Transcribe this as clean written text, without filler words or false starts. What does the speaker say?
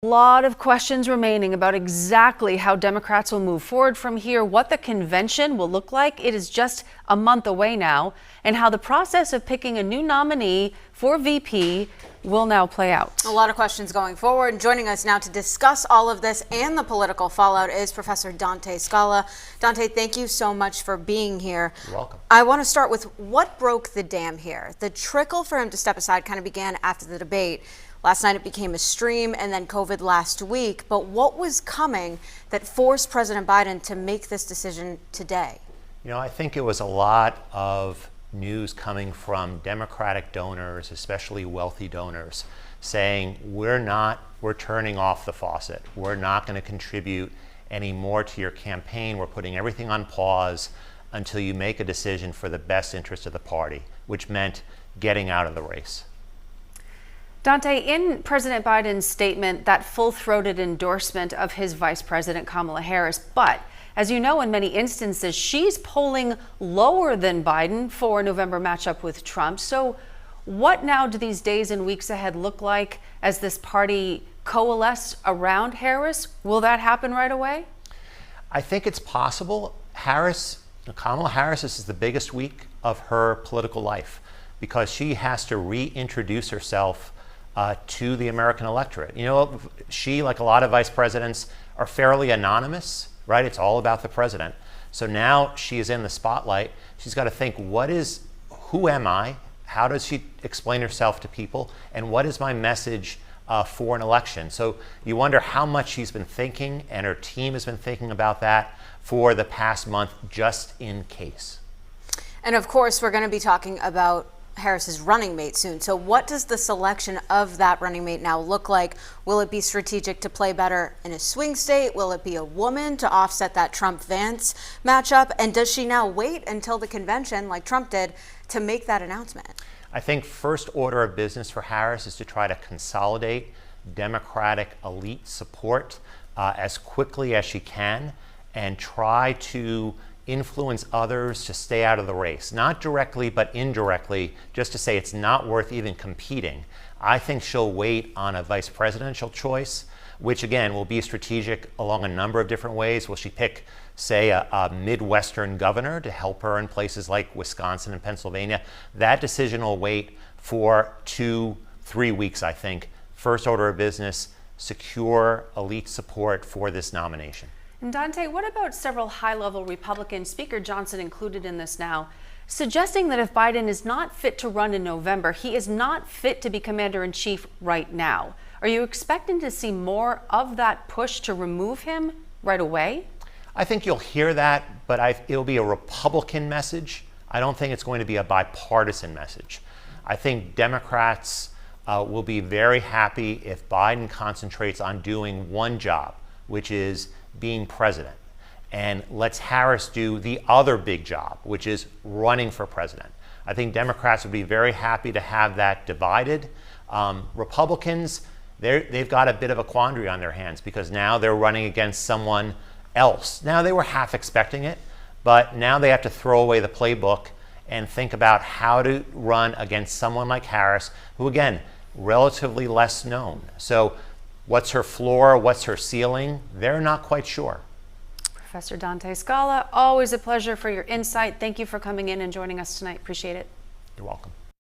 A lot of questions remaining about exactly how Democrats will move forward from here, what the convention will look like. It is just a month away now, and how the process of picking a new nominee for VP will now play out. A lot of questions going forward. Joining us now to discuss all of this and the political fallout is Professor Dante Scala. Dante, thank you so much for being here. You're welcome. I want to start with what broke the dam here. The trickle for him to step aside kind of began after the debate. Last night it became a stream, and then COVID last week. But what was coming that forced President Biden to make this decision today? You know, I think it was a lot of news coming from Democratic donors, especially wealthy donors, saying we're turning off the faucet. We're not going to contribute any more to your campaign. We're putting everything on pause until you make a decision for the best interest of the party, which meant getting out of the race. Dante, in President Biden's statement, that full-throated endorsement of his Vice President Kamala Harris, but as you know, in many instances, she's polling lower than Biden for a November matchup with Trump. So what now do these days and weeks ahead look like as this party coalesce around Harris? Will that happen right away? I think it's possible. Kamala Harris, this is the biggest week of her political life because she has to reintroduce herself to the American electorate. You know, she, like a lot of vice presidents, are fairly anonymous, right? It's all about the president. So now she is in the spotlight. She's got to think, who am I? How does she explain herself to people? And what is my message for an election? So you wonder how much she's been thinking, and her team has been thinking about that for the past month, just in case. And of course, we're going to be talking about Harris's running mate soon. So what does the selection of that running mate now look like? Will it be strategic to play better in a swing state? Will it be a woman to offset that Trump-Vance matchup? And does she now wait until the convention, like Trump did, to make that announcement? I think first order of business for Harris is to try to consolidate Democratic elite support as quickly as she can and try to influence others to stay out of the race, not directly, but indirectly, just to say it's not worth even competing. I think she'll wait on a vice presidential choice, which again will be strategic along a number of different ways. Will she pick, say, a Midwestern governor to help her in places like Wisconsin and Pennsylvania? That decision will wait for 2-3 weeks, I think. First order of business, secure elite support for this nomination. And Dante, what about several high-level Republicans, Speaker Johnson included in this now, suggesting that if Biden is not fit to run in November, he is not fit to be commander-in-chief right now? Are you expecting to see more of that push to remove him right away? I think you'll hear that, but it'll be a Republican message. I don't think it's going to be a bipartisan message. I think Democrats will be very happy if Biden concentrates on doing one job, which is being president, and lets Harris do the other big job, which is running for president. I think Democrats would be very happy to have that divided. Republicans, they've got a bit of a quandary on their hands because now they're running against someone else. Now, they were half expecting it, but now they have to throw away the playbook and think about how to run against someone like Harris, who, again, relatively less known. So what's her floor? What's her ceiling? They're not quite sure. Professor Dante Scala, always a pleasure for your insight. Thank you for coming in and joining us tonight. Appreciate it. You're welcome.